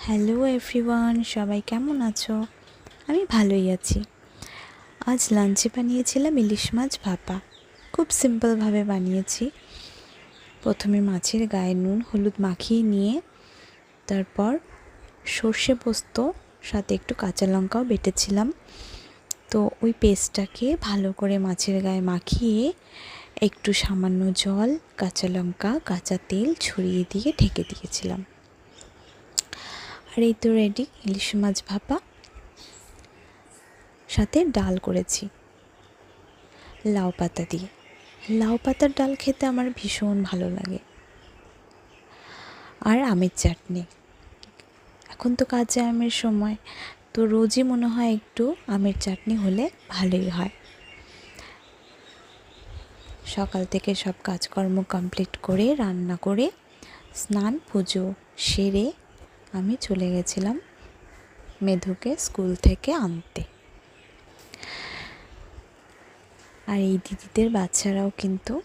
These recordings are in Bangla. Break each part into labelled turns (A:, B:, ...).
A: হ্যালো এভরিওয়ান, সবাই কেমন আছো? আমি ভালোই আছি। আজ লাঞ্চে বানিয়েছিলাম ইলিশ মাছ ভাপা। খুব সিম্পলভাবে বানিয়েছি। প্রথমে মাছের গায়ে নুন হলুদ মাখিয়ে নিয়ে তারপর সর্ষে পোস্ত সাথে একটু কাঁচা লঙ্কাও বেটেছিলাম। তো ওই পেস্টটাকে ভালো করে মাছের গায়ে মাখিয়ে একটু সামান্য জল, কাঁচা লঙ্কা, কাঁচা তেল ছড়িয়ে দিয়ে ঢেকে দিয়েছিলাম। আর এই তো রেডি ইলিশ মাছ ভাপা। সাথে ডাল করেছি লাউ পাতা দিয়ে। লাউ পাতার ডাল খেতে আমার ভীষণ ভালো লাগে। আর আমের চাটনি। এখন তো কাঁচা আমের সময়, তো রোজই মনে হয় একটু আমের চাটনি হলে ভালোই হয়। সকাল থেকে সব কাজকর্ম কমপ্লিট করে রান্না করে স্নান পুজো সেরে আমি চলে গেছিলাম মেধুকে স্কুল থেকে আনতে। আর এই দিদিদের বাচ্চারাও কিন্তু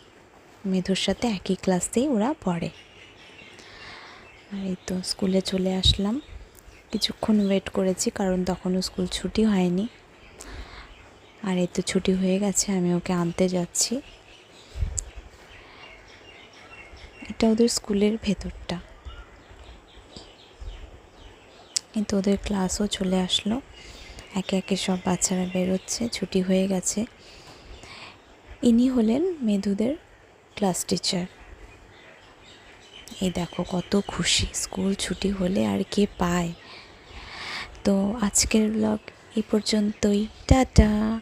A: মেধুর সাথে একই ক্লাসেই ওরা পড়ে। আর এই তো স্কুলে চলে আসলাম। কিছুক্ষণ ওয়েট করেছি কারণ তখনও স্কুল ছুটি হয়নি। আর এই তো ছুটি হয়ে গেছে, আমি ওকে আনতে যাচ্ছি। এটা ওদের স্কুলের ভেতরটা। কিন্তু ওদের ক্লাসও চলে আসলো। একে একে সব বাচ্চারা বেরোচ্ছে, ছুটি হয়ে গেছে। ইনি হলেন মেধুদের ক্লাস টিচার। এই দেখো কত খুশি, স্কুল ছুটি হলে আর কে পায়। তো আজকের ব্লগ এই পর্যন্তই। টাটা।